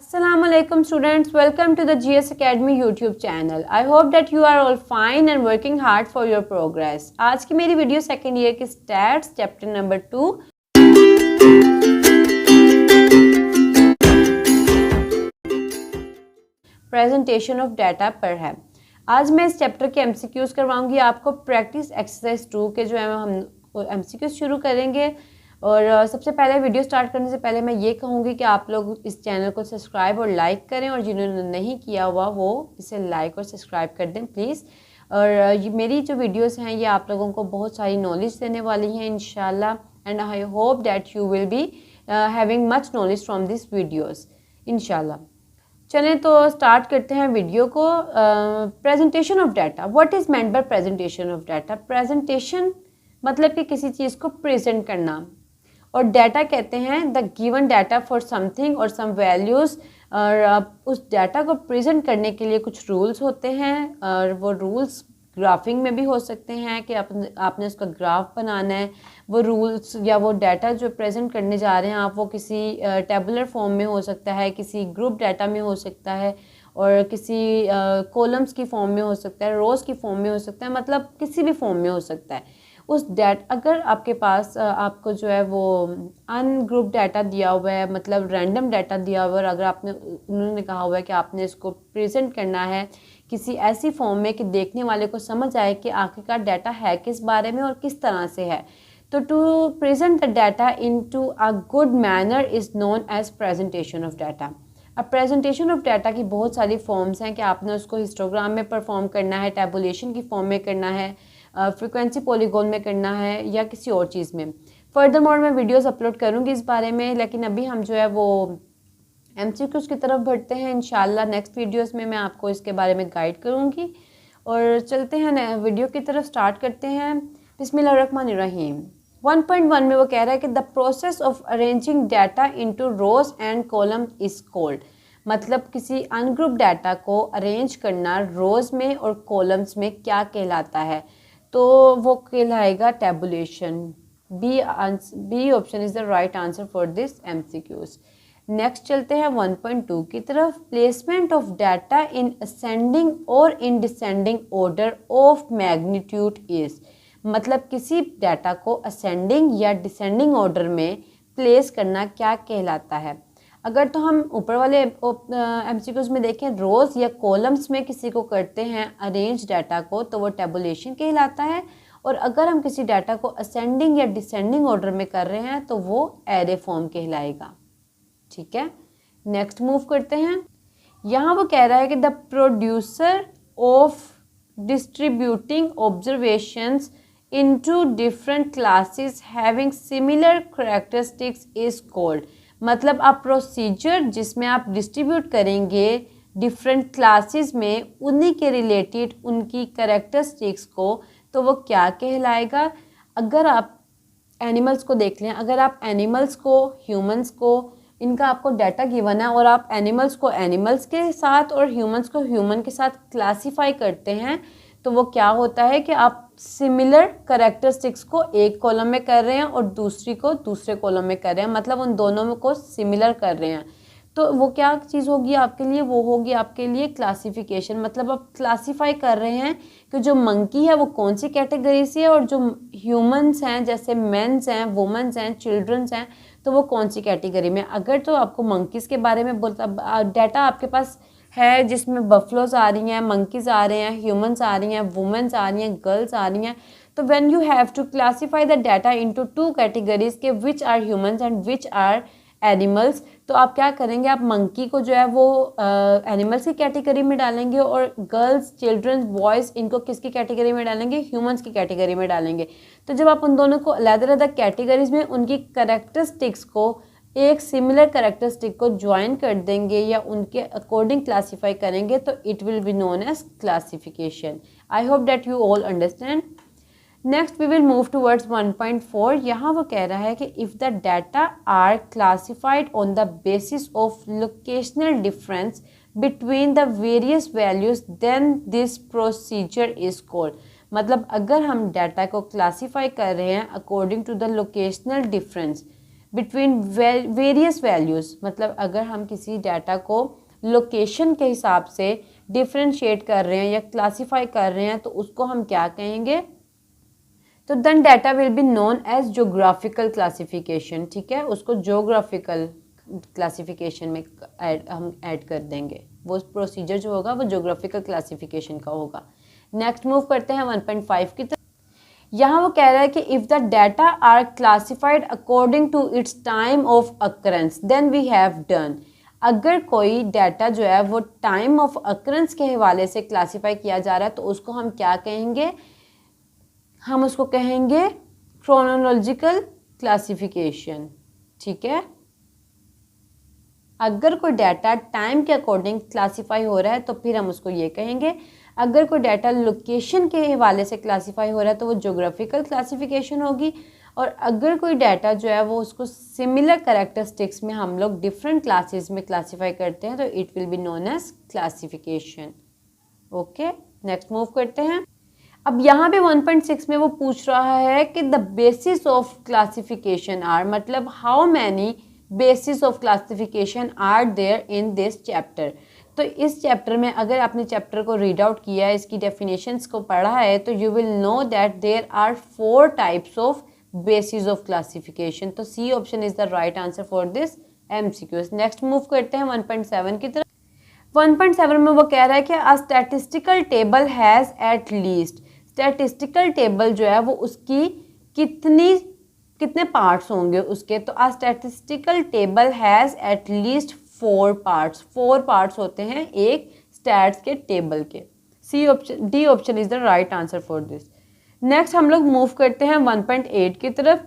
Assalamualaikum students, welcome to the GS Academy YouTube channel. I hope that you are all fine and working hard for your progress. आज की मेरी video second year की stats chapter number 2 presentation of data पर है। आज मैं इस chapter के एमसीक्यूज करवाऊंगी आपको। प्रैक्टिस एक्सरसाइज 2 के जो है हम एमसीक्यूज शुरू करेंगे। और सबसे पहले वीडियो स्टार्ट करने से पहले मैं ये कहूँगी कि आप लोग इस चैनल को सब्सक्राइब और लाइक करें, और जिन्होंने नहीं किया हुआ वो इसे लाइक और सब्सक्राइब कर दें प्लीज़। और मेरी जो वीडियोस हैं ये आप लोगों को बहुत सारी नॉलेज देने वाली हैं इंशाल्लाह, and I hope that you will be having much knowledge from this videos इंशाल्लाह। चलें तो स्टार्ट करते हैं वीडियो को। Presentation of data, what is meant by presentation of data. Presentation मतलब कि किसी चीज़ को प्रेजेंट करना, और डाटा कहते हैं the given data for something और सम वैल्यूज़। और उस डाटा को प्रेजेंट करने के लिए कुछ रूल्स होते हैं, और वो रूल्स ग्राफिंग में भी हो सकते हैं कि आपने उसका ग्राफ बनाना है। वो रूल्स या वो डाटा जो प्रेजेंट करने जा रहे हैं आप, वो किसी टेबुलर फॉर्म में हो सकता है, किसी ग्रुप डाटा में हो सकता है, और किसी कॉलम्स की फॉर्म में हो सकता है, रोज़ की फॉर्म में हो सकता है, मतलब किसी भी फॉर्म में हो सकता है। उस अगर आपके पास आपको जो है वो अनग्रुप डाटा दिया हुआ है, मतलब रैंडम डाटा दिया हुआ है, और अगर उन्होंने कहा हुआ है कि आपने इसको प्रेजेंट करना है किसी ऐसी फॉर्म में कि देखने वाले को समझ आए कि आखिरकार डाटा है किस बारे में और किस तरह से है, तो to present the data into a good manner is known as presentation of data. अब प्रेजेंटेशन ऑफ डाटा की बहुत सारी फॉर्म्स हैं कि आपने उसको हिस्टोग्राम में परफॉर्म करना है, टैबुलेशन की फॉर्म में करना है, फ्रीक्वेंसी पॉलीगॉन में करना है, या किसी और चीज़ में। फर्दर मोर मैं वीडियोस अपलोड करूँगी इस बारे में, लेकिन अभी हम जो है वो एमसीक्यूज़ की तरफ बढ़ते हैं। इंशाल्लाह नेक्स्ट वीडियोस में मैं आपको इसके बारे में गाइड करूँगी। और चलते हैं वीडियो की तरफ, स्टार्ट करते हैं। बिस्मिल्लाहिर्रहमानिर्रहीम। 1.1 में वो कह रहा है कि the process of arranging data into rows and column is called. मतलब किसी अनग्रुप डाटा को अरेंज करना रोज़ में और कॉलम्स में क्या कहलाता है, तो वो कहलाएगा tabulation. B option is the right answer for this MCQs. Next चलते हैं 1.2 की तरफ। Placement of data in ascending और in descending order of magnitude is. मतलब किसी डाटा को असेंडिंग या डिसेंडिंग ऑर्डर में प्लेस करना क्या कहलाता है। अगर तो हम ऊपर वाले एमसीक्यूज में देखें, रोज़ या कॉलम्स में किसी को करते हैं अरेंज डाटा को, तो वो टैबुलेशन कहलाता है। और अगर हम किसी डाटा को असेंडिंग या डिसेंडिंग ऑर्डर में कर रहे हैं तो वो एरे फॉर्म कहलाएगा। ठीक है, नेक्स्ट मूव करते हैं। यहाँ वो कह रहा है कि the producer of distributing observations into different classes having similar characteristics is called. मतलब आप प्रोसीजर जिसमें आप डिस्ट्रीब्यूट करेंगे डिफरेंट क्लासेस में उन्हीं के रिलेटेड उनकी कैरेक्टरिस्टिक्स को, तो वो क्या कहलाएगा। अगर आप एनिमल्स को देख लें, अगर आप एनिमल्स को, ह्यूमंस को, इनका आपको डाटा गिवन है और आप एनिमल्स को एनिमल्स के साथ और ह्यूमंस को ह्यूमन के साथ क्लासीफाई करते हैं, तो वो क्या होता है कि आप सिमिलर कैरेक्टरिस्टिक्स को एक कॉलम में कर रहे हैं और दूसरी को दूसरे कॉलम में कर रहे हैं, मतलब उन दोनों में को सिमिलर कर रहे हैं। तो वो क्या चीज़ होगी आपके लिए, वो होगी आपके लिए क्लासिफिकेशन। मतलब आप क्लासीफाई कर रहे हैं कि जो मंकी है वो कौन सी कैटेगरी से है, और जो ह्यूमंस हैं जैसे मेंस हैं, वुमेंस हैं, चिल्ड्रंस हैं, तो वो कौन सी कैटेगरी में। अगर तो आपको मंकीज़ के बारे में बोलता डाटा आपके पास है जिसमें बफलोज आ रही हैं, मंकीज़ आ रहे हैं, ह्यूमंस आ रही हैं, वुमेंस आ रही हैं, गर्ल्स आ रही हैं, तो when you have to classify the data into 2 categories के which are humans and which are animals, तो आप क्या करेंगे, आप मंकी को जो है वो एनिमल्स की कैटेगरी में डालेंगे, और गर्ल्स, चिल्ड्रंस, बॉयज़ इनको किसकी कैटेगरी में डालेंगे, ह्यूमंस की कैटेगरी में डालेंगे। तो जब आप उन दोनों को अलग-अलग कैटेगरीज में उनकी कैरेक्टरिस्टिक्स को एक सिमिलर कैरेक्टरिस्टिक को ज्वाइन कर देंगे या उनके अकॉर्डिंग क्लासीफाई करेंगे, तो it will be known as classification. I hope that you all understand. Next we will move towards 1.4। यहाँ वो कह रहा है कि if the data are classified on the basis of locational difference between the various values then this procedure is called. मतलब अगर हम data को क्लासीफाई कर रहे हैं according to the locational difference, between various values, मतलब अगर हम किसी डाटा को लोकेशन के हिसाब से डिफ्रेंशिएट कर रहे हैं या क्लासीफाई कर रहे हैं तो उसको हम क्या कहेंगे, तो then data will be known as geographical classification. ठीक है, उसको जोग्राफिकल क्लासिफिकेशन में हम ऐड कर देंगे, वो प्रोसीजर जो होगा वो जोग्राफिकल क्लासिफिकेशन का होगा। नेक्स्ट मूव करते हैं 1.5 की तरफ। यहाँ वो कह रहा है कि if the data are classified according to its time of occurrence then we have done. अगर कोई डाटा जो है वो टाइम ऑफ अकरेंस के हवाले से क्लासीफाई किया जा रहा है तो उसको हम क्या कहेंगे, हम उसको कहेंगे क्रोनोलॉजिकल क्लासिफिकेशन। ठीक है, अगर कोई डाटा टाइम के अकॉर्डिंग क्लासीफाई हो रहा है तो फिर हम उसको ये कहेंगे। अगर कोई डाटा लोकेशन के हवाले से क्लासीफाई हो रहा है तो वो जोग्राफिकल क्लासिफिकेशन होगी। और अगर कोई डाटा जो है वो उसको सिमिलर कैरेक्टरिस्टिक्स में हम लोग डिफरेंट क्लासेस में क्लासीफाई करते हैं तो it will be known as classification. Okay, next move करते हैं। अब यहाँ पे 1.6 में वो पूछ रहा है कि the basis of classification are, मतलब how many basis of classification are there in this chapter. तो इस चैप्टर में अगर आपने चैप्टर को रीड आउट किया है, इसकी डेफिनेशंस को पढ़ा है, तो you will know that there are 4 types of basis of classification. तो C option is the right answer for this MCQs. Next move करते हैं 1.7 की तरफ। 1.7 में वो कह रहा है कि a statistical table has at least, statistical table जो है वो उसकी कितने पार्ट्स होंगे उसके, तो a statistical table has at least 4 parts. 4 parts होते हैं एक स्टैट्स के टेबल के। C option, D option is the right answer for this. Next हम लोग मूव करते हैं 1.8 की तरफ।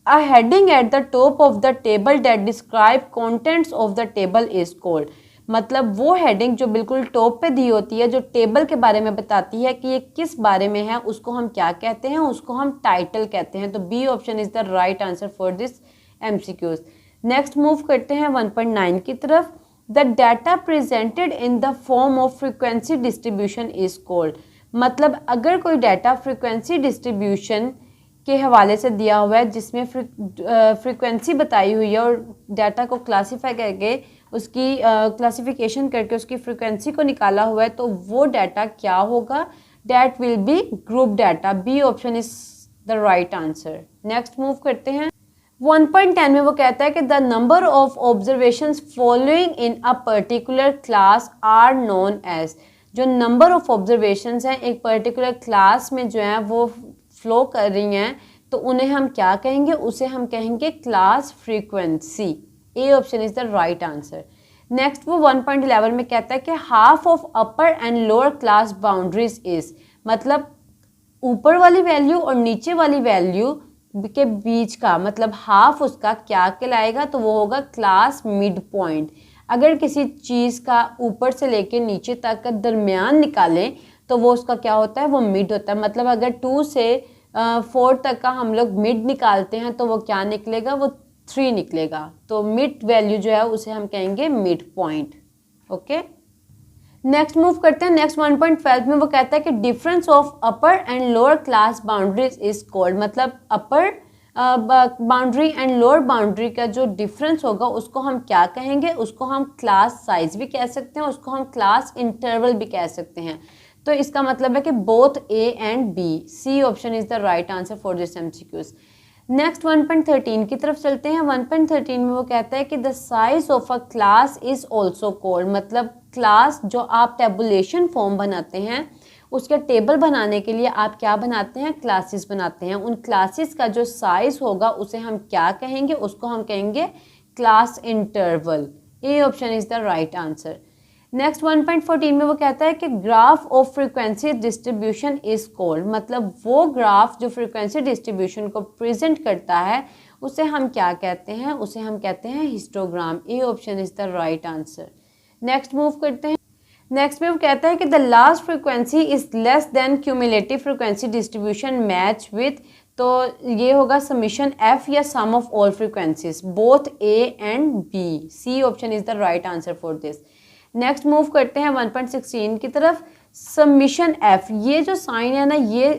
A heading at the top of the table that describe contents of the table is called, मतलब वो हेडिंग जो बिल्कुल टॉप पे दी होती है, जो टेबल के बारे में बताती है कि ये किस बारे में है, उसको हम क्या कहते हैं, उसको हम टाइटल कहते हैं। तो B option is the right answer for this MCQs. Next move करते हैं 1.9 की तरफ। The data presented in the form of frequency distribution is called, मतलब अगर कोई डाटा फ्रीक्वेंसी डिस्ट्रीब्यूशन के हवाले से दिया हुआ है जिसमें फ्रीक्वेंसी बताई हुई है और डाटा को क्लासीफाई करके उसकी क्लासिफिकेशन करके उसकी फ्रीक्वेंसी को निकाला हुआ है, तो वो डाटा क्या होगा, that will be group data. B option is the right answer. Next move करते हैं 1.10 में वो कहता है कि the number of observations following in a particular class are known as, जो नंबर ऑफ ऑब्जर्वेशंस हैं एक पर्टिकुलर क्लास में जो है वो फ्लो कर रही हैं तो उन्हें हम क्या कहेंगे, उसे हम कहेंगे class frequency. A option is the right answer. Next वो 1.11 में कहता है कि half of upper and lower class boundaries is, मतलब ऊपर वाली वैल्यू और नीचे वाली वैल्यू के बीच का, मतलब हाफ उसका क्या कहलाएगा, तो वो होगा क्लास मिड पॉइंट। अगर किसी चीज़ का ऊपर से लेके नीचे तक का दरमियान निकालें तो वो उसका क्या होता है, वो मिड होता है। मतलब अगर 2 से 4 तक का हम लोग मिड निकालते हैं तो वो क्या निकलेगा, वो 3 निकलेगा। तो मिड वैल्यू जो है उसे हम कहेंगे mid point. Okay, next move करते हैं। नेक्स्ट 1.12 में वो कहता है कि difference of upper and lower class boundaries is called, मतलब upper boundary and lower boundary का जो डिफरेंस होगा उसको हम क्या कहेंगे, उसको हम क्लास साइज भी कह सकते हैं, उसको हम क्लास इंटरवल भी कह सकते हैं। तो इसका मतलब है कि both A and B. C option is the right answer for this MCQs. Next 1.13 की तरफ चलते हैं। 1.13 में वो कहता है कि the size of a class is also called, मतलब क्लास जो आप टेबुलेशन फॉर्म बनाते हैं उसके टेबल बनाने के लिए आप क्या बनाते हैं, क्लासेस बनाते हैं। उन क्लासेस का जो साइज होगा उसे हम क्या कहेंगे, उसको हम कहेंगे class interval. A option is the right answer. Next 1.14 में वो कहता है कि graph of frequency distribution is called, मतलब वो ग्राफ जो फ्रीक्वेंसी डिस्ट्रीब्यूशन को प्रेजेंट करता है उसे हम क्या कहते हैं, उसे हम कहते हैं histogram. A option is the right answer. Next move करते हैं। नेक्स्ट में वो कहता है कि the last frequency is less than cumulative frequency distribution match with, तो ये होगा समीशन एफ या sum of all frequencies both A and B. C option is the right answer for this. Next move करते हैं 1.16 की तरफ। Summation F, ये जो साइन है ना ये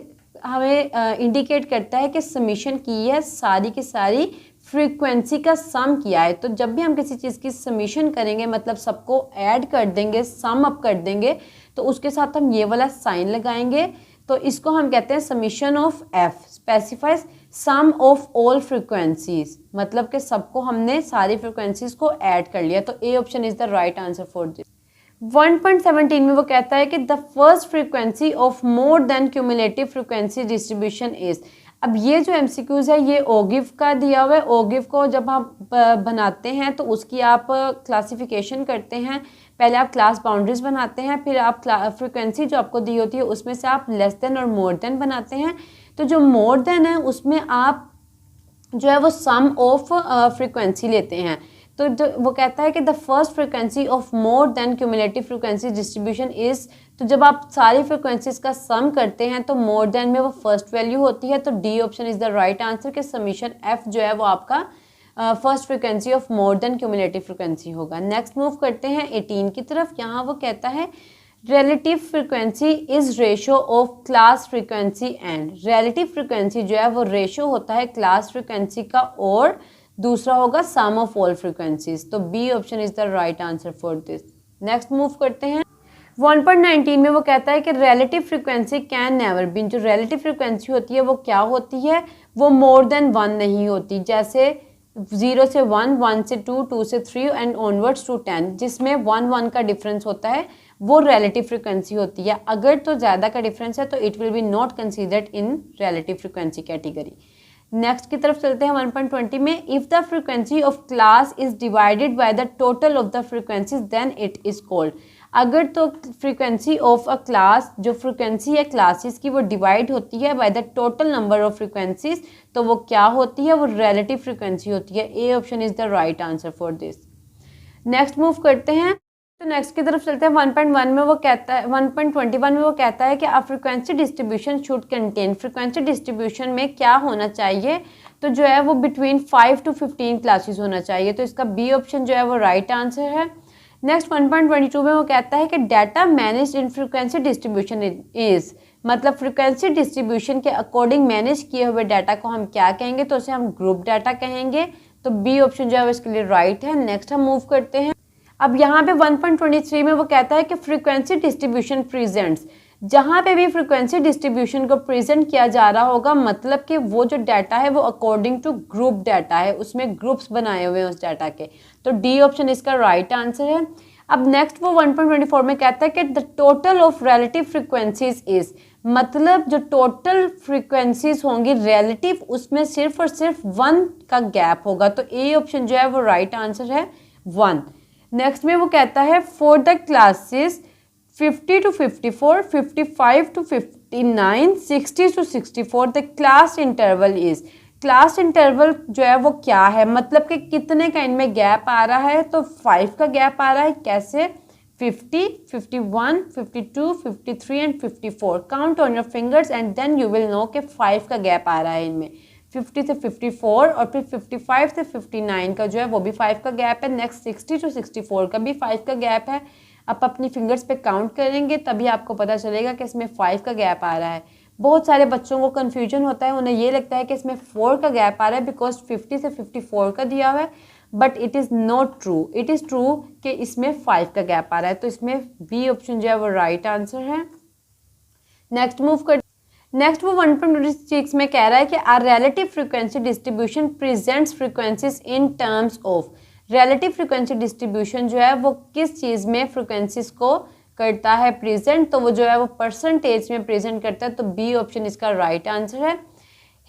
हमें इंडिकेट करता है कि समीशन की है सारी की सारी फ्रीक्वेंसी का सम किया है। तो जब भी हम किसी चीज़ की समीशन करेंगे, मतलब सबको ऐड कर देंगे, सम अप कर देंगे, तो उसके साथ हम ये वाला साइन लगाएंगे। तो इसको हम कहते हैं summation of F specifies sum of all frequencies, मतलब कि सबको हमने सारी फ्रीक्वेंसीज को ऐड कर लिया। तो ए option is the right answer for this. 1.17 में वो कहता है कि the first frequency of more than cumulative frequency distribution is. अब ये जो एमसीक्यूज है ये ओगिव का दिया हुआ है। ओगिव को जब आप बनाते हैं तो उसकी आप क्लासिफिकेशन करते हैं। पहले आप क्लास बाउंड्रीज बनाते हैं, फिर आप फ्रीक्वेंसी जो आपको दी होती है उसमें से आप लेस देन और मोर देन बनाते हैं। तो जो मोर देन है उसमें आप जो है वो सम ऑफ फ्रीक्वेंसी लेते हैं। तो वो कहता है कि the first frequency of more than cumulative frequency distribution is. तो जब आप सारी फ्रीक्वेंसीज का सम करते हैं तो मोर देन में वो फर्स्ट वैल्यू होती है। तो D option is the right answer कि समीशन एफ जो है वो आपका first frequency of more than cumulative frequency होगा। नेक्स्ट मूव करते हैं 18 की तरफ। यहाँ वो कहता है relative frequency is ratio of class frequency and. Relative frequency जो है वो रेशो होता है क्लास फ्रीक्वेंसी का, और दूसरा होगा सम ऑफ ऑल फ्रीक्वेंसीज। तो B option is the right answer for this. Next move करते हैं 1.19 में वो कहता है कि relative frequency can never be. जो रिलेटिव फ्रीक्वेंसी होती है वो क्या होती है, वो मोर देन 1 नहीं होती। जैसे 0 से 1, 1 से 2, 2 से 3 एंड ऑनवर्ड्स टू 10, जिसमें 1 का डिफरेंस होता है, वो रिलेटिव फ्रीक्वेंसी होती है। अगर तो ज़्यादा का डिफरेंस है तो it will be not considered in relative frequency category. Next की तरफ चलते हैं 1.20 में। If the frequency of class is divided by the total of the frequencies then it is called. अगर तो फ्रीक्वेंसी ऑफ अ क्लास, जो frequency है classes की, वो डिवाइड होती है by the total number of frequencies, तो वो क्या होती है, वो रिलेटिव फ्रीक्वेंसी होती है। ए option is the right answer for this. Next move करते हैं तो नेक्स्ट की तरफ चलते हैं 1.1 में वो कहता है 1.21 में वो कहता है कि a frequency distribution should contain. Frequency distribution में क्या होना चाहिए, तो जो है वो बिटवीन 5 to 15 क्लासेस होना चाहिए। तो इसका बी ऑप्शन जो है वो राइट आंसर है। नेक्स्ट 1.22 में वो कहता है कि data manage in frequency distribution is, मतलब फ्रीक्वेंसी डिस्ट्रीब्यूशन के अकॉर्डिंग मैनेज किए हुए डाटा को हम क्या कहेंगे, तो उसे हम ग्रुप डाटा कहेंगे। तो बी ऑप्शन जो है वो इसके लिए राइट है। नेक्स्ट हम मूव करते हैं। अब यहाँ पे 1.23 में वो कहता है कि फ्रीक्वेंसी डिस्ट्रीब्यूशन प्रेजेंट्स। जहाँ पे भी फ्रीक्वेंसी डिस्ट्रीब्यूशन को प्रेजेंट किया जा रहा होगा, मतलब कि वो जो डाटा है वो अकॉर्डिंग टू ग्रुप डाटा है, उसमें ग्रुप्स बनाए हुए हैं उस डाटा के। तो डी ऑप्शन इसका राइट आंसर है। अब नेक्स्ट वो 1.24 में कहता है कि the total of relative frequencies is, मतलब जो टोटल फ्रीक्वेंसीज होंगी रिलेटिव, उसमें सिर्फ और सिर्फ 1 का गैप होगा। तो ए ऑप्शन जो है वो राइट आंसर है 1। नेक्स्ट में वो कहता है for the classes 50 to 54, 55 to 59, 60 to 64 the class interval is. Class interval जो है वो क्या है, मतलब कि कितने का इनमें गैप आ रहा है, तो 5 का गैप आ रहा है। कैसे, 50, 51, 52, 53 and 54। Count on your fingers and then you will know कि 5 का गैप आ रहा है इनमें। 50 से 54 और फिर 55 से 59 का जो है वो भी 5 का गैप है। नेक्स्ट 60 to 64 का भी 5 का गैप है। आप अपनी फिंगर्स पे काउंट करेंगे तभी आपको पता चलेगा कि इसमें 5 का गैप आ रहा है। बहुत सारे बच्चों को कन्फ्यूजन होता है, उन्हें ये लगता है कि इसमें 4 का गैप आ रहा है बिकॉज 50 से 54 का दिया हुआ है, but it is not true. It is true कि इसमें 5 का गैप आ रहा है। तो इसमें बी ऑप्शन जो है वो राइट आंसर है। नेक्स्ट मूव कर नेक्स्ट वो 1.26 में कह रहा है कि are relative frequency distribution presents frequencies in terms of. Relative frequency distribution जो है वो किस चीज़ में फ्रीक्वेंसीज को करता है प्रेजेंट, तो वो जो है वो परसेंटेज में प्रेजेंट करता है। तो बी ऑप्शन इसका राइट आंसर है।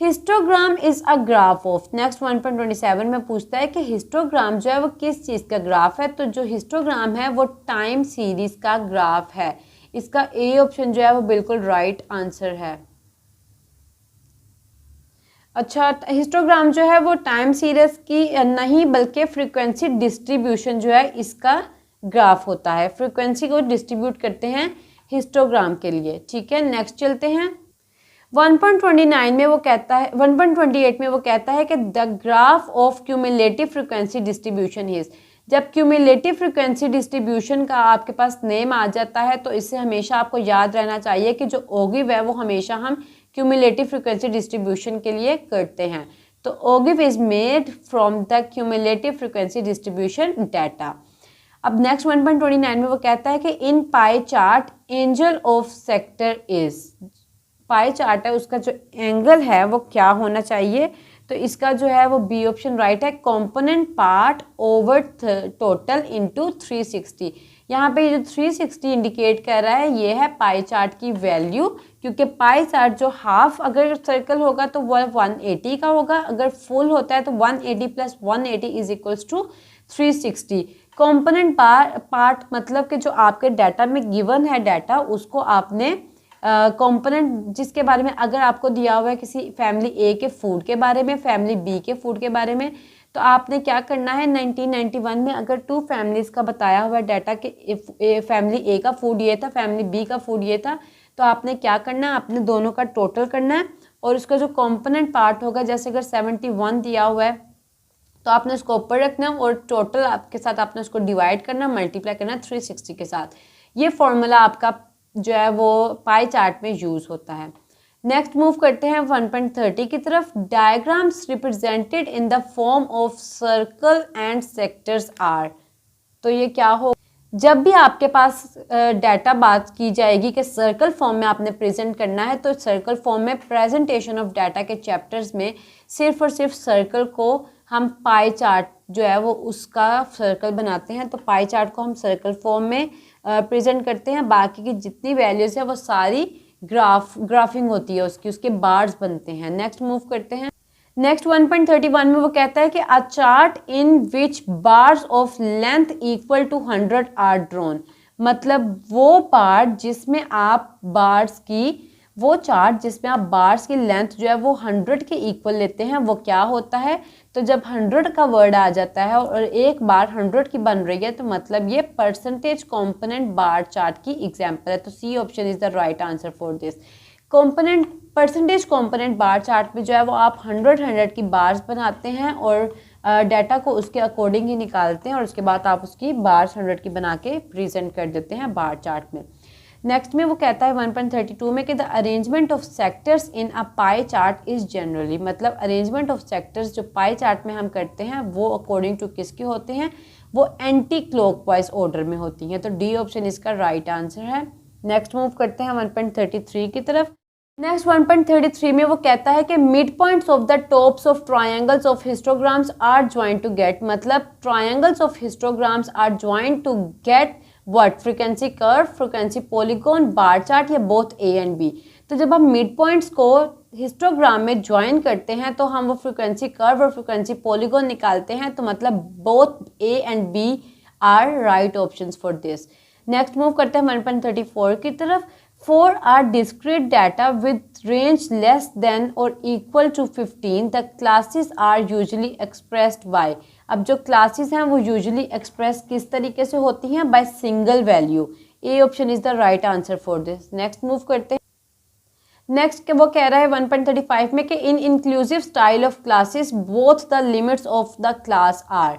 Histogram is a graph of. Next 1.27 में पूछता है कि हिस्टोग्राम जो है वो किस चीज़ का ग्राफ है, तो जो हिस्टोग्राम है वो टाइम सीरीज का ग्राफ है। इसका ए ऑप्शन जो है वो बिल्कुल राइट आंसर है। अच्छा, हिस्टोग्राम जो है वो टाइम सीरीज की नहीं बल्कि फ्रीक्वेंसी डिस्ट्रीब्यूशन जो है इसका ग्राफ होता है। फ्रीक्वेंसी को डिस्ट्रीब्यूट करते हैं हिस्टोग्राम के लिए। ठीक है, नेक्स्ट चलते हैं 1.29 में वो कहता है 1.28 में वो कहता है कि the graph of cumulative frequency distribution is. जब क्यूमुलेटिव फ्रीक्वेंसी डिस्ट्रीब्यूशन का आपके पास नेम आ जाता है तो इससे हमेशा आपको याद रहना चाहिए कि जो ओगिव है वो हमेशा हम क्यूमुलेटिव फ्रीक्वेंसी डिस्ट्रीब्यूशन के लिए करते हैं। तो ogive is made from the cumulative frequency distribution data. अब नेक्स्ट 1.29 में वो कहता है कि in pie chart angle of sector is, pie chart है उसका जो एंगल है वो क्या होना चाहिए, तो इसका जो है वो बी ऑप्शन राइट है, component part over total into 360। यहाँ पे जो 360 इंडिकेट कर रहा है ये है पाई चार्ट की वैल्यू, क्योंकि पाई चार्ट जो हाफ अगर सर्कल होगा तो वह 180 का होगा, अगर फुल होता है तो 180 plus 180 is equals to 360। Component part मतलब कि जो आपके डाटा में गिवन है डाटा, उसको आपने कंपोनेंट जिसके बारे में अगर आपको दिया हुआ है किसी फैमिली ए के फूड के बारे में, फैमिली बी के फूड के बारे में, तो आपने क्या करना है 1991 में अगर 2 फैमिलीज़ का बताया हुआ डाटा कि फैमिली ए का फूड ये था, फैमिली बी का फूड ये था, तो आपने क्या करना है, आपने दोनों का टोटल करना है और उसका जो कंपोनेंट पार्ट होगा, जैसे अगर 71 दिया हुआ है तो आपने उसको ऊपर रखना और टोटल आपके साथ आपने उसको डिवाइड करना, मल्टीप्लाई करना 360 के साथ। ये फॉर्मूला आपका जो है वो पाई चार्ट में यूज़ होता है। नेक्स्ट मूव करते हैं 1.30 की तरफ। Diagrams represented in the form of circle and sectors are. तो ये क्या हो, जब भी आपके पास डाटा बात की जाएगी कि सर्कल फॉर्म में आपने प्रेजेंट करना है, तो सर्कल फॉर्म में प्रेजेंटेशन ऑफ डाटा के चैप्टर्स में सिर्फ और सिर्फ सर्कल को हम पाई चार्ट जो है वो उसका सर्कल बनाते हैं, तो पाई चार्ट को हम सर्कल फॉर्म में प्रेजेंट करते हैं। बाकी की जितनी वैल्यूज़ है वो सारी ग्राफिंग होती है उसके बार्स बनते हैं। नेक्स्ट मूव करते हैं। नेक्स्ट 1.31 में वो कहता है कि a chart in which bars of length equal to 100 are drawn. मतलब वो पार्ट जिसमें आप बार्स की, वो चार्ट जिसमें आप बार्स की लेंथ जो है वो 100 के इक्वल लेते हैं, वो क्या होता है, तो जब 100 का वर्ड आ जाता है और एक बार 100 की बन रही है तो मतलब ये परसेंटेज कंपोनेंट बार चार्ट की एग्जांपल है। तो C option is the right answer for this. Component percentage component bar chart में जो है वो आप 100 की बार्स बनाते हैं और डाटा को उसके अकॉर्डिंग ही निकालते हैं और उसके बाद आप उसकी बार्स 100 की बना के प्रेजेंट कर देते हैं बार चार्ट में। नेक्स्ट में वो कहता है 1.32 में कि the arrangement of sectors in a pi chart is generally, मतलब अरेंजमेंट ऑफ सेक्टर्स जो पाई चार्ट में हम करते हैं वो अकॉर्डिंग टू किसके होते हैं, वो एंटी क्लॉकवाइज ऑर्डर में होती हैं। तो डी ऑप्शन इसका राइट आंसर है। नेक्स्ट मूव करते हैं 1.33 की तरफ। नेक्स्ट 1.33 में वो कहता है कि mid points of the tops of triangles of histograms are joint to get, मतलब triangles of histograms are joint to get what, frequency curve, frequency polygon, bar chart या बोथ ए एंड बी। तो जब हम mid points को histogram में join करते हैं तो हम वो फ्रीक्वेंसी कर्व और फ्रीक्वेंसी पॉलीगॉन निकालते हैं, तो मतलब both A and B are right options for this. Next move करते हैं 1.34 की तरफ। For our discrete data with range less than or equal to 15, the classes are usually expressed by। अब जो classes हैं वो usually express किस तरीके से होती हैं, by single value। A option is the right answer for this। Next move करते हैं। नेक्स्ट वो कह रहा है 1.35 में कि in inclusive style of classes both the limits of the class are.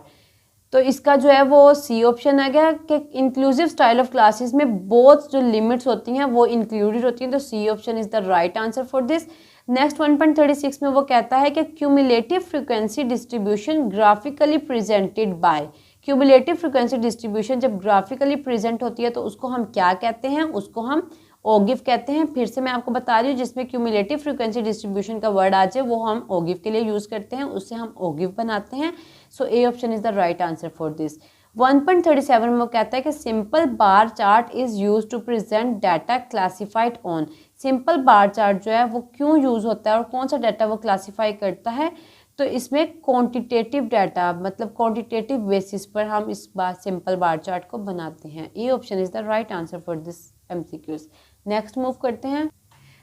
तो इसका जो है वो सी ऑप्शन आ गया कि इंक्लूसिव स्टाइल ऑफ क्लासेस में बोथ जो लिमिट्स होती हैं वो इंक्लूडेड होती हैं, तो C option is the right answer for this. Next 1.36 में वो कहता है कि cumulative frequency distribution graphically presented by. Cumulative frequency distribution जब ग्राफिकली प्रेजेंट होती है तो उसको हम क्या कहते हैं, उसको हम ओगिव कहते हैं। फिर से मैं आपको बता रही हूँ, जिसमें क्यूमुलेटिव फ्रीक्वेंसी डिस्ट्रीब्यूशन का वर्ड आ जाए वो हम ओगिव के लिए यूज़ करते हैं, उससे हम ओगिव बनाते हैं। So A option is the right answer for this. 1.37 में वो कहता है कि simple bar chart is use to present data classified on. Simple bar chart जो है वो क्यों यूज़ होता है और कौन सा डाटा वो क्लासीफाई करता है, तो इसमें क्वांटिटेटिव डाटा, मतलब क्वांटिटेटिव बेसिस पर हम इस बार सिंपल बार चार्ट को बनाते हैं। ए option is the right answer for this MCQs। Next move करते हैं।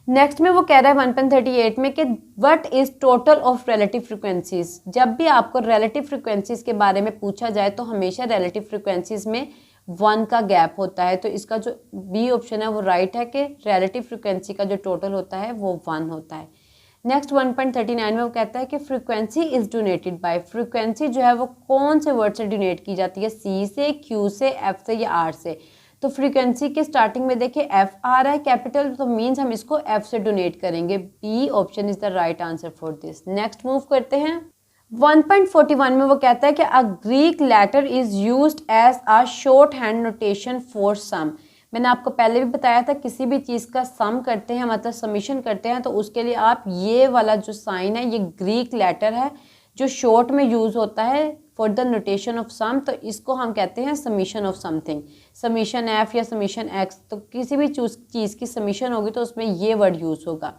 नेक्स्ट में वो कह रहा है 1.38 में कि what is total of relative frequencies. जब भी आपको रिलेटिव फ्रिक्वेंसीज के बारे में पूछा जाए तो हमेशा रिलेटिव फ्रिक्वेंसीज में 1 का गैप होता है, तो इसका जो बी ऑप्शन है वो राइट है कि रिलेटिव फ्रिक्वेंसी का जो टोटल होता है वो 1 होता है। नेक्स्ट 1.39 में वो कहता है कि frequency is donated bye. Frequency जो है वो कौन से वर्ड से डोनेट की जाती है, सी से, क्यू से, एफ से या आर से। तो फ्रीक्वेंसी के स्टार्टिंग में देखिए एफ आ रहा है कैपिटल, तो मीन्स हम इसको एफ से डोनेट करेंगे। B option is the right answer for this. Next move करते हैं 1.41 में वो कहता है कि a Greek letter is used as a shorthand notation for sum. मैंने आपको पहले भी बताया था किसी भी चीज़ का सम करते हैं मतलब समीशन करते हैं तो उसके लिए आप ये वाला जो साइन है ये ग्रीक लेटर है जो शॉर्ट में यूज़ होता है for the notation of some, तो इसको हम कहते हैं summation of something, summation f या समीशन एक्स। तो किसी भी चीज़ की समीशन होगी तो उसमें ये वर्ड यूज़ होगा।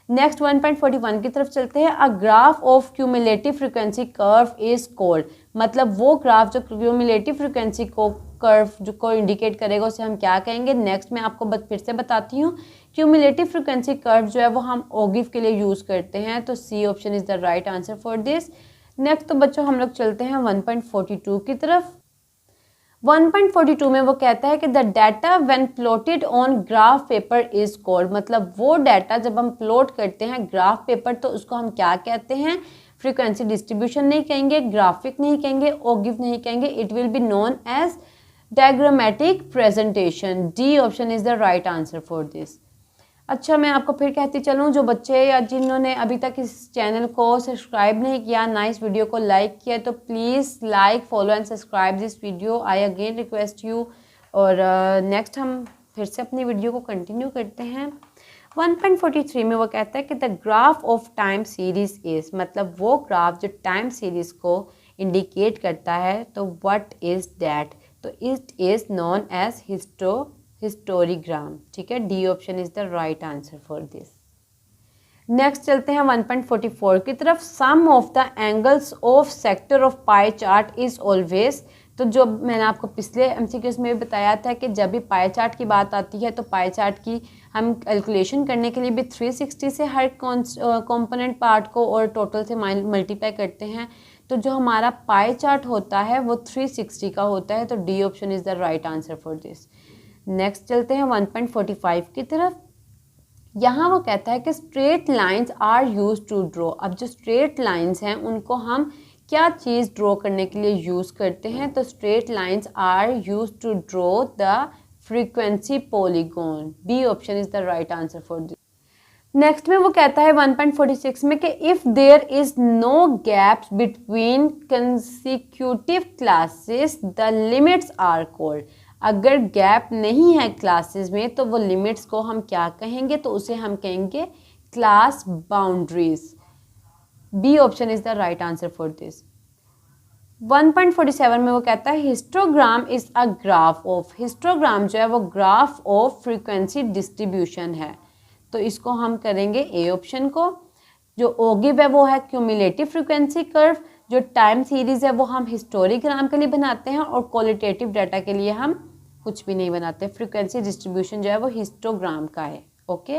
नेक्स्ट 1.41 की तरफ चलते हैं। अ graph of cumulative frequency curve is called, मतलब वो ग्राफ जो क्यूमुलेटिव फ्रीक्वेंसी को कर्व जो को इंडिकेट करेगा उसे हम क्या कहेंगे। नेक्स्ट मैं आपको फिर से बताती हूँ, क्यूमुलेटिव फ्रीक्वेंसी कर्व जो है वो हम ओगिव के लिए यूज़ करते हैं, तो C option is the right answer for this. Next तो बच्चों हम लोग चलते हैं 1.42 की तरफ। 1.42 में वो कहता है कि the data when plotted on graph paper is called, मतलब वो डाटा जब हम प्लॉट करते हैं ग्राफ पेपर तो उसको हम क्या कहते हैं। फ्रीक्वेंसी डिस्ट्रीब्यूशन नहीं कहेंगे, ग्राफिक नहीं कहेंगे, ओगिव नहीं कहेंगे, it will be known as diagrammatic presentation. D option is the right answer for this. अच्छा मैं आपको फिर कहती चलूँ, जो बच्चे या जिन्होंने अभी तक इस चैनल को सब्सक्राइब नहीं किया ना इस वीडियो को लाइक किया तो please like follow and subscribe this video, I again request you. और नेक्स्ट हम फिर से अपनी वीडियो को कंटिन्यू करते हैं। 1.43 में वो कहता है कि the graph of time series is, मतलब वो ग्राफ जो टाइम सीरीज़ को इंडिकेट करता है तो व्हाट इज़ दैट, तो it is known as historigram. ठीक है, D option is the right answer for this. Next चलते हैं 1.44 की तरफ। Sum of the angles of sector of pie chart is always, तो जो मैंने आपको पिछले एमसीक्यूज में भी बताया था कि जब भी पाई चार्ट की बात आती है तो पाई चार्ट की हम कैलकुलेशन करने के लिए भी 360 से हर कॉम्पोनेंट पार्ट को और टोटल से मल्टीप्लाई करते हैं, तो जो हमारा पाई चार्ट होता है वो 360 का होता है, तो D option is the right answer for this. Next चलते हैं 1.45 की तरफ। यहाँ वो कहता है कि straight lines are use to draw. अब जो स्ट्रेट लाइंस हैं उनको हम क्या चीज़ ड्रॉ करने के लिए यूज़ करते हैं, तो straight lines are use to draw the frequency polygon. B option is the right answer for this. Next में वो कहता है 1.46 में कि if there is no gaps between consecutive classes the limits are called. अगर गैप नहीं है classes में तो वो लिमिट्स को हम क्या कहेंगे, तो उसे हम कहेंगे class boundaries. B option is the right answer for this. 1.47 में वो कहता है histogram is a graph of, histogram जो है वो ग्राफ ऑफ फ्रीक्वेंसी डिस्ट्रीब्यूशन है, तो इसको हम करेंगे ए ऑप्शन को। जो ओगिव है वो है क्यूमुलेटिव फ्रीक्वेंसी कर्व, जो टाइम सीरीज है वो हम हिस्टोरीग्राम के लिए बनाते हैं और क्वालिटेटिव डाटा के लिए हम कुछ भी नहीं बनाते। फ्रीक्वेंसी डिस्ट्रीब्यूशन जो है वो हिस्टोग्राम का है। ओके,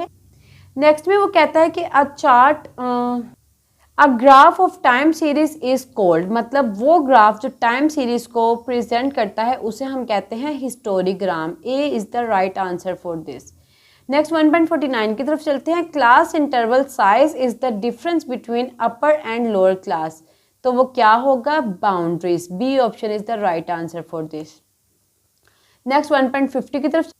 नेक्स्ट में वो कहता है कि a chart a graph of time series is called, मतलब वो ग्राफ जो टाइम सीरीज को प्रेजेंट करता है उसे हम कहते हैं historigram. A is the right answer for this. Next 1.49 की तरफ चलते हैं। Class interval size is the difference between upper and lower class, तो वो क्या होगा, boundaries. B option is the right answer for this. Next 1.50 की तरफ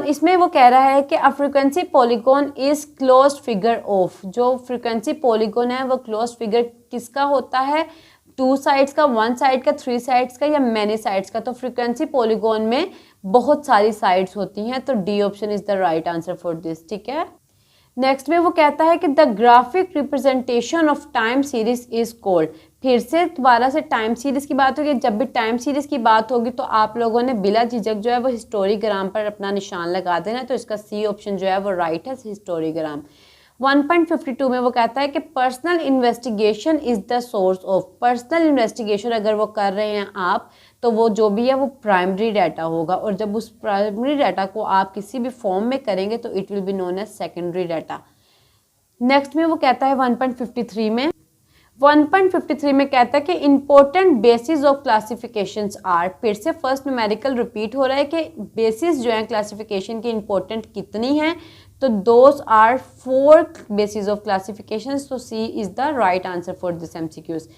इसमें वो कह रहा है कि a frequency polygon is closed figure of, जो फ्रीक्वेंसी पॉलीगॉन है वो क्लोज्ड फिगर किसका होता है, 2 साइड्स का, 1 साइड का, 3 साइड्स का या मैनी साइड्स का। तो फ्रीक्वेंसी पॉलीगॉन में बहुत सारी साइड्स होती हैं, तो D option is the right answer for this. ठीक है, नेक्स्ट में वो कहता है कि the graphic representation of time series is called. फिर से दोबारा से टाइम सीरीज की बात होगी, जब भी टाइम सीरीज की बात होगी तो आप लोगों ने बिला झिझक जो है वो हिस्टोरीग्राम पर अपना निशान लगा देना, तो इसका सी ऑप्शन जो है वो राइट है, हिस्टोरीग्राम। 1.52 में वो कहता है कि personal investigation is the source of, personal investigation अगर वो कर रहे हैं आप तो वो जो भी है वो प्राइमरी डाटा होगा, और जब उस प्राइमरी डाटा को आप किसी भी फॉर्म में करेंगे तो it will be known as secondary data. Next में वो कहता है 1.53 में 1.53 में कहता है कि important basis of classifications are. फिर से फर्स्ट न्यूमेरिकल रिपीट हो रहा है कि बेसिस जो है क्लासिफिकेशन की इंपॉर्टेंट कितनी है, तो those are 4 basis of classifications, तो C is the right answer for this MCQs.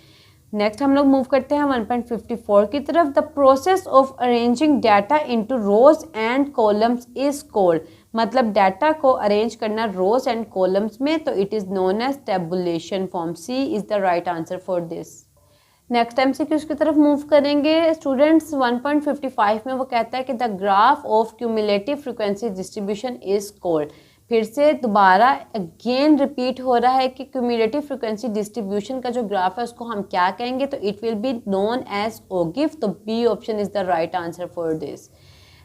Next हम लोग मूव करते हैं 1.54 की तरफ। The process of arranging data into rows and columns is called, मतलब डाटा को अरेंज करना रोज एंड कॉलम्स में, तो it is known as tabulation form. C is the right answer for this. Next MCQs की तरफ move करेंगे students. 1.55 में वो कहता है कि the graph of cumulative frequency distribution is called. फिर से दोबारा अगेन रिपीट हो रहा है कि क्यूमुलेटिव फ्रिक्वेंसी डिस्ट्रीब्यूशन का जो ग्राफ है उसको हम क्या कहेंगे, तो it will be known as ogive. तो B option is the right answer for this.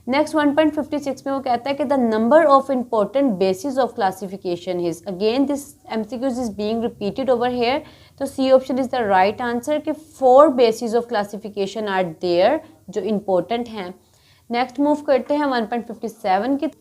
Next 1.56 में वो कहता है कि the number of important basis of classification is, again this MCQs is being repeated over here, तो C option is the right answer कि 4 basis of classification are there जो important हैं। Next move करते हैं 1.57 की।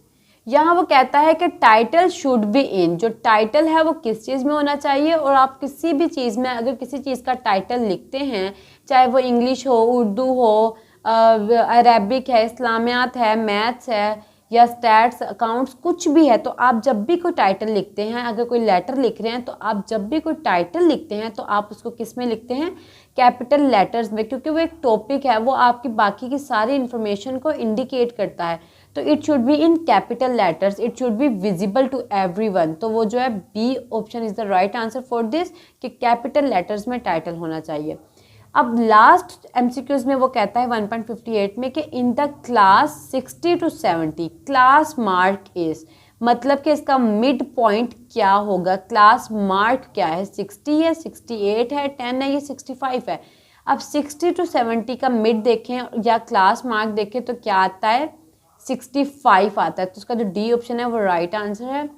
यहाँ वो कहता है कि टाइटल शुड बी इन, जो टाइटल है वो किस चीज़ में होना चाहिए, और आप किसी भी चीज़ में अगर किसी चीज़ का टाइटल लिखते हैं, चाहे वो इंग्लिश हो, उर्दू हो, अरेबिक है, इस्लामियात है, मैथ्स है, या स्टैट्स, अकाउंट्स, कुछ भी है, तो आप जब भी कोई टाइटल लिखते हैं, अगर कोई लेटर लिख रहे हैं, तो आप जब भी कोई टाइटल लिखते हैं तो आप उसको किस में लिखते हैं, कैपिटल लेटर्स में, क्योंकि वो एक टॉपिक है, वो आपकी बाकी की सारी इन्फॉर्मेशन को इंडिकेट करता है। तो it should be in capital letters, it should be visible to everyone. तो वो जो है B option is the right answer for this कि कैपिटल लेटर्स में टाइटल होना चाहिए। अब लास्ट MCQs में वो कहता है 1.58 में कि in the class 60 to 70 class mark is, मतलब कि इसका मिड पॉइंट क्या होगा, क्लास मार्क क्या है, 60 है, 68 है, 10 है, ये 65 है। अब 60 to 70 का मिड देखें या क्लास मार्क देखें तो क्या आता है, 65 आता है। तो उसका जो डी ऑप्शन है वो राइट आंसर है।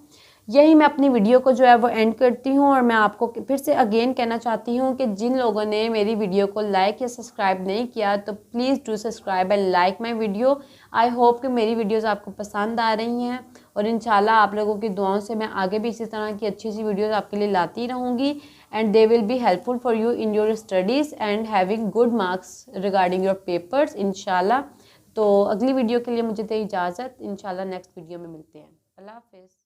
यही मैं अपनी वीडियो को जो है वो एंड करती हूँ, और मैं आपको फिर से अगेन कहना चाहती हूँ कि जिन लोगों ने मेरी वीडियो को लाइक या सब्सक्राइब नहीं किया तो please do subscribe and like my video. I hope कि मेरी वीडियोस आपको पसंद आ रही हैं, और इंशाल्लाह आप लोगों की दुआओं से मैं आगे भी इसी तरह की अच्छी अच्छी वीडियोज़ आपके लिए लाती रहूँगी, and they will be helpful for you in your studies and having good marks regarding your papers इंशाल्लाह। तो अगली वीडियो के लिए मुझे दे इजाज़त, इंशाल्लाह नेक्स्ट वीडियो में मिलते हैं। अल्लाह हाफिज़।